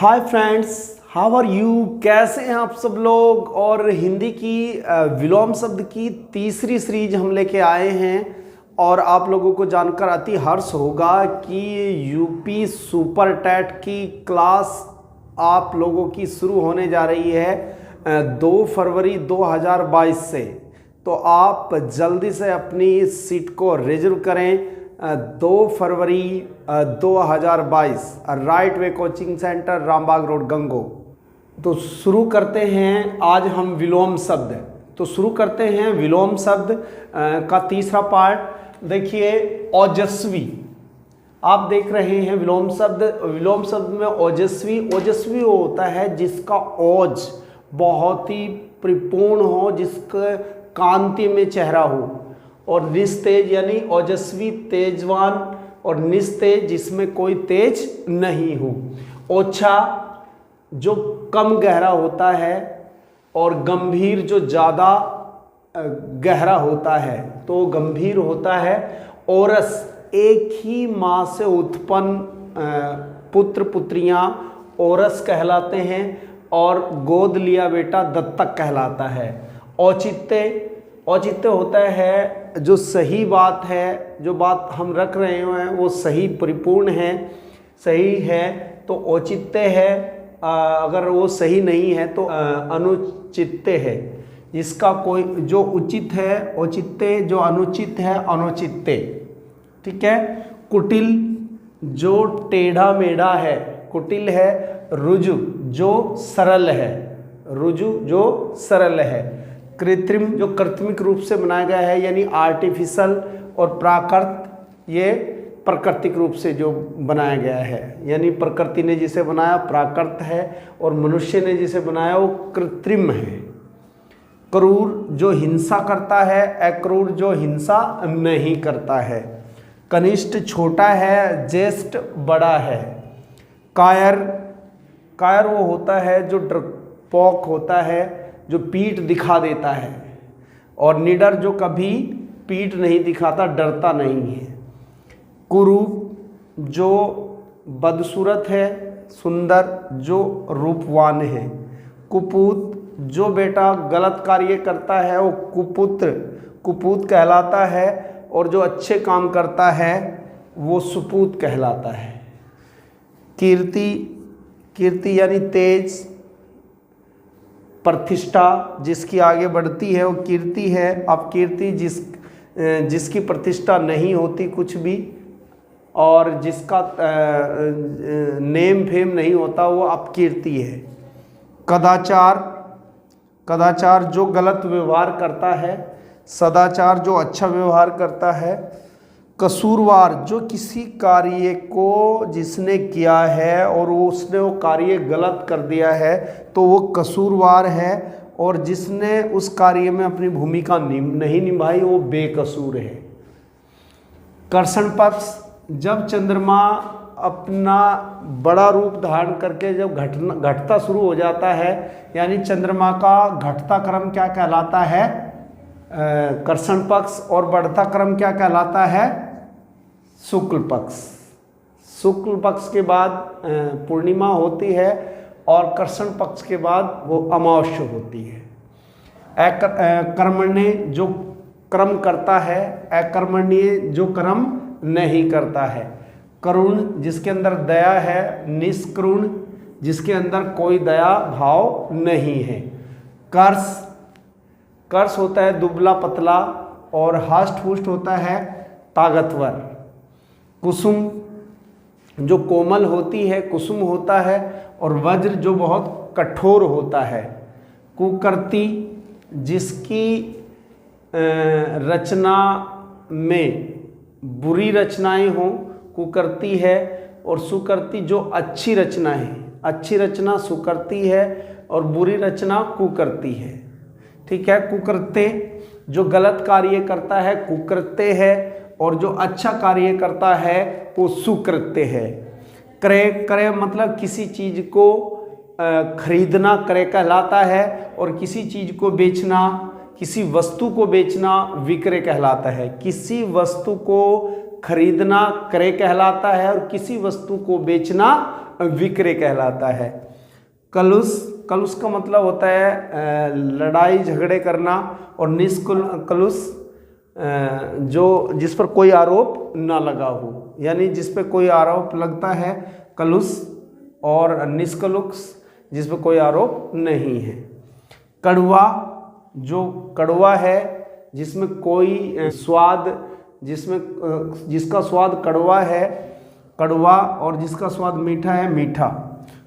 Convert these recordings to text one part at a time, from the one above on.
Hi friends, how are you. कैसे हैं आप सब लोग। और हिंदी की विलोम शब्द की तीसरी सीरीज हम लेके आए हैं और आप लोगों को जानकर अति हर्ष होगा कि यूपी सुपर टेट की क्लास आप लोगों की शुरू होने जा रही है 2 फरवरी 2022 से। तो आप जल्दी से अपनी सीट को रिजर्व करें। 2 फरवरी 2022 Right Way Coaching Centre, Rambagh road, गंगो। तो शुरू करते हैं आज हम विलोम शब्द। तो शुरू करते हैं विलोम शब्द का तीसरा पार्ट। देखिए ओजस्वी, आप देख रहे हैं विलोम शब्द। विलोम शब्द में ओजस्वी, ओजस्वी वो होता है जिसका ओज बहुत ही परिपूर्ण हो, जिसके कांति में चेहरा हो। और निस्तेज यानी ओजस्वी तेजवान, और निस्तेज जिसमें कोई तेज नहीं हो। ओछा जो कम गहरा होता है, और गंभीर जो ज़्यादा गहरा होता है तो गंभीर होता है। औरस एक ही माँ से उत्पन्न पुत्र पुत्रियाँ औरस कहलाते हैं, और गोद लिया बेटा दत्तक कहलाता है। औचित्य, औचित्य होता है जो सही बात है, जो बात हम रख रहे हैं वो सही परिपूर्ण है, सही है तो औचित्य है। अगर वो सही नहीं है तो अनुचित्य है। जिसका कोई जो उचित है औचित्य, जो अनुचित है अनुचित्य। ठीक है। कुटिल जो टेढ़ा मेढ़ा है, कुटिल है। रुजु जो सरल है, रुजु जो सरल है। कृत्रिम जो कृत्रिमिक रूप से बनाया गया है यानी आर्टिफिशियल। और प्राकृत ये प्राकृतिक रूप से जो बनाया गया है, यानी प्रकृति ने जिसे बनाया प्राकृत है, और मनुष्य ने जिसे बनाया वो कृत्रिम है। क्रूर जो हिंसा करता है, अक्रूर जो हिंसा नहीं करता है। कनिष्ठ छोटा है, ज्येष्ठ बड़ा है। कायर, कायर वो होता है जो डरपोक होता है, जो पीठ दिखा देता है। और निडर जो कभी पीठ नहीं दिखाता, डरता नहीं है। कुरूप जो बदसूरत है, सुंदर जो रूपवान है। कुपूत जो बेटा गलत कार्य करता है वो कुपुत्र, कुपूत कहलाता है। और जो अच्छे काम करता है वो सुपूत कहलाता है। कीर्ति, कीर्ति यानी तेज। प्रतिष्ठा जिसकी आगे बढ़ती है वो कीर्ति है। अब कीर्ति जिसकी प्रतिष्ठा नहीं होती कुछ भी, और जिसका नेम फेम नहीं होता वो अपकीर्ति है। कदाचार, कदाचार जो गलत व्यवहार करता है। सदाचार जो अच्छा व्यवहार करता है। कसूरवार जो किसी कार्य को जिसने किया है और उसने वो कार्य गलत कर दिया है तो वो कसूरवार है। और जिसने उस कार्य में अपनी भूमिका नहीं निभाई वो बेकसूर है। कर्षण पक्ष जब चंद्रमा अपना बड़ा रूप धारण करके जब घटता शुरू हो जाता है, यानी चंद्रमा का घटता क्रम क्या कहलाता है, कर्षण पक्ष। और बढ़ता क्रम क्या कहलाता है, शुक्ल पक्ष। शुक्ल पक्ष के बाद पूर्णिमा होती है, और कर्षण पक्ष के बाद वो अमावस्या होती है। कर्मण्य जो कर्म करता है, अकर्मण्य जो कर्म नहीं करता है। करुण जिसके अंदर दया है, निष्करुण जिसके अंदर कोई दया भाव नहीं है। कर्ष, कर्ष होता है दुबला पतला, और हाष्ट पुष्ट होता है ताकतवर। कुसुम जो कोमल होती है, कुसुम होता है। और वज्र जो बहुत कठोर होता है। कुकृति जिसकी रचना में बुरी रचनाएं हों, कुकृति है। और सुकृति जो अच्छी रचना है, अच्छी रचना सुकृति है, और बुरी रचना कुकृति है। ठीक है। कुकृत्य जो गलत कार्य करता है कुकृत्य है, और जो अच्छा कार्य करता है वो सुकृत्य है। क्रय, क्रय मतलब किसी चीज़ को खरीदना क्रय कहलाता है, और किसी चीज़ को बेचना, किसी वस्तु को बेचना विक्रय कहलाता है। किसी वस्तु को खरीदना क्रय कहलाता है, और किसी वस्तु को बेचना विक्रय कहलाता है। कलुष, कलुष का मतलब होता है लड़ाई झगड़े करना, और निष्कलुष जो जिस पर कोई आरोप ना लगा हो, यानी जिस पर कोई आरोप लगता है कलुष, और निष्कलुष जिस पर कोई आरोप नहीं है। कड़वा, जो कड़वा है जिसमें कोई स्वाद, जिसका स्वाद कड़वा है कड़वा, और जिसका स्वाद मीठा है मीठा।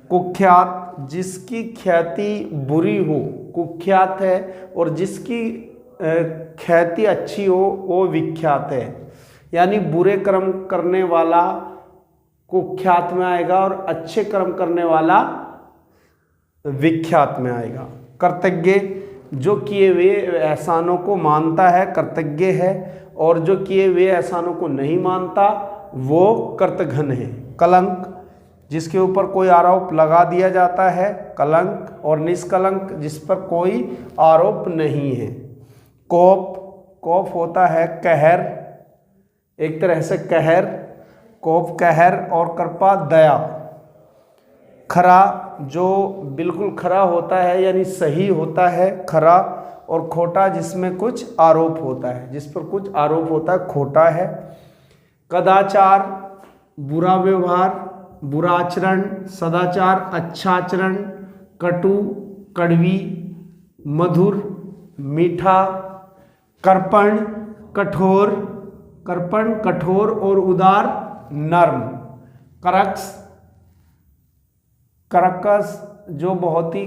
कुख्यात, जिसकी ख्याति बुरी हो कुख्यात है, और जिसकी ख्याति अच्छी हो वो विख्यात है। यानी बुरे कर्म करने वाला कुख्यात में आएगा और अच्छे कर्म करने वाला विख्यात में आएगा। कृतज्ञ, जो किए हुए एहसानों को मानता है कृतज्ञ है, और जो किए हुए एहसानों को नहीं मानता वो कृतघ्न है। कलंक, जिसके ऊपर कोई आरोप लगा दिया जाता है कलंक, और निष्कलंक जिस पर कोई आरोप नहीं है। कोप, कोप होता है कहर, एक तरह से कहर, कोप कहर, और कृपा दया। खरा, जो बिल्कुल खरा होता है यानी सही होता है खरा, और खोटा जिसमें कुछ आरोप होता है, जिस पर कुछ आरोप होता है खोटा है। कदाचार, बुरा व्यवहार, बुरा आचरण। सदाचार, अच्छा आचरण। कटु, कड़वी। मधुर, मीठा। कर्पण, कठोर, कर्पण कठोर और उदार नर्म। करक्स, करकस जो बहुत ही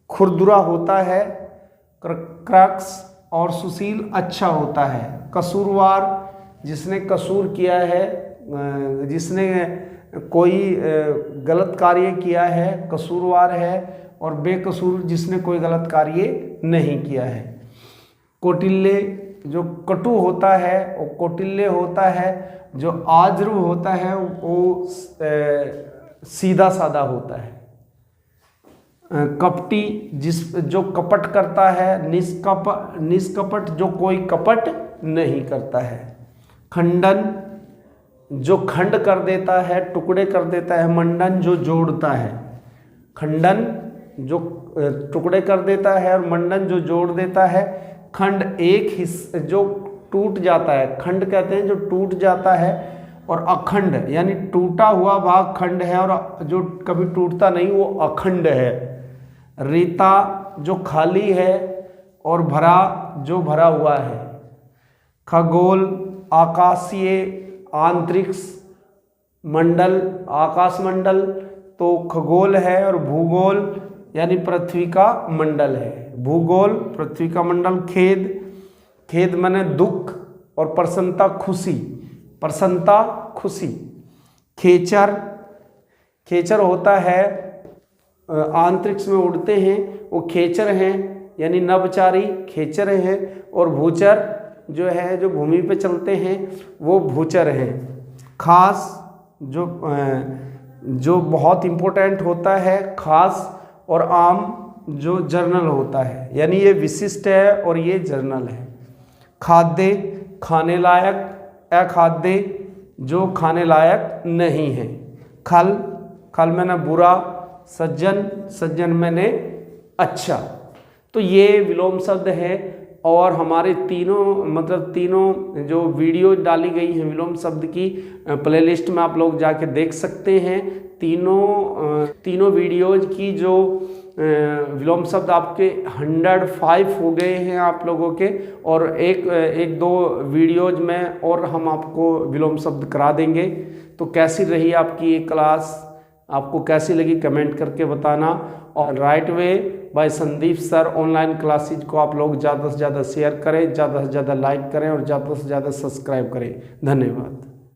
खुरदुरा होता है क्रक्स, और सुशील अच्छा होता है। कसूरवार, जिसने कसूर किया है, जिसने कोई गलत कार्य किया है कसूरवार है, और बेकसूर जिसने कोई गलत कार्य नहीं किया है। कौटिल्य, जो कटु होता है वो कौटिल्य होता है, जो आज्रव होता है वो सीधा साधा होता है। कपटी, जो कपट करता है। निष्कपट, जो कोई कपट नहीं करता है। खंडन, जो खंड कर देता है टुकड़े कर देता है। मंडन, जो जोड़ता है। खंडन, जो टुकड़े कर देता है, और मंडन, जो जोड़ देता है। खंड, एक हिस्सा जो टूट जाता है, खंड कहते हैं जो टूट जाता है, और अखंड यानी टूटा हुआ भाग खंड है, और जो कभी टूटता नहीं वो अखंड है। रीता, जो खाली है, और भरा, जो भरा हुआ है। खगोल, आकाशीय, अंतरिक्ष, मंडल, आकाश मंडल तो खगोल है, और भूगोल यानी पृथ्वी का मंडल है। भूगोल, पृथ्वी का मंडल। खेद, खेद माने दुख, और प्रसन्नता खुशी, प्रसन्नता खुशी। खेचर, खेचर होता है अंतरिक्ष में उड़ते हैं वो खेचर हैं, यानी नभचारी खेचर हैं। और भूचर जो है जो भूमि पे चलते हैं वो भूचर हैं। खास, जो बहुत इम्पोर्टेंट होता है खास, और आम जो जर्नल होता है, यानी ये विशिष्ट है और ये जर्नल है। खाद्य, खाने लायक। अखाद्य, जो खाने लायक नहीं है। खल, खल मैंने बुरा। सज्जन, सज्जन मैंने अच्छा। तो ये विलोम शब्द है, और हमारे तीनों जो वीडियो डाली गई हैं विलोम शब्द की प्लेलिस्ट में आप लोग जाके देख सकते हैं। तीनों वीडियोज की जो विलोम शब्द आपके 105 हो गए हैं आप लोगों के, और एक दो वीडियोज में और हम आपको विलोम शब्द करा देंगे। तो कैसी रही आपकी ये क्लास, आपको कैसी लगी कमेंट करके बताना। और right way by Sandeep sir online classes को आप लोग ज़्यादा से ज़्यादा शेयर करें, ज़्यादा से ज़्यादा लाइक करें, और ज़्यादा से ज़्यादा सब्सक्राइब करें। धन्यवाद।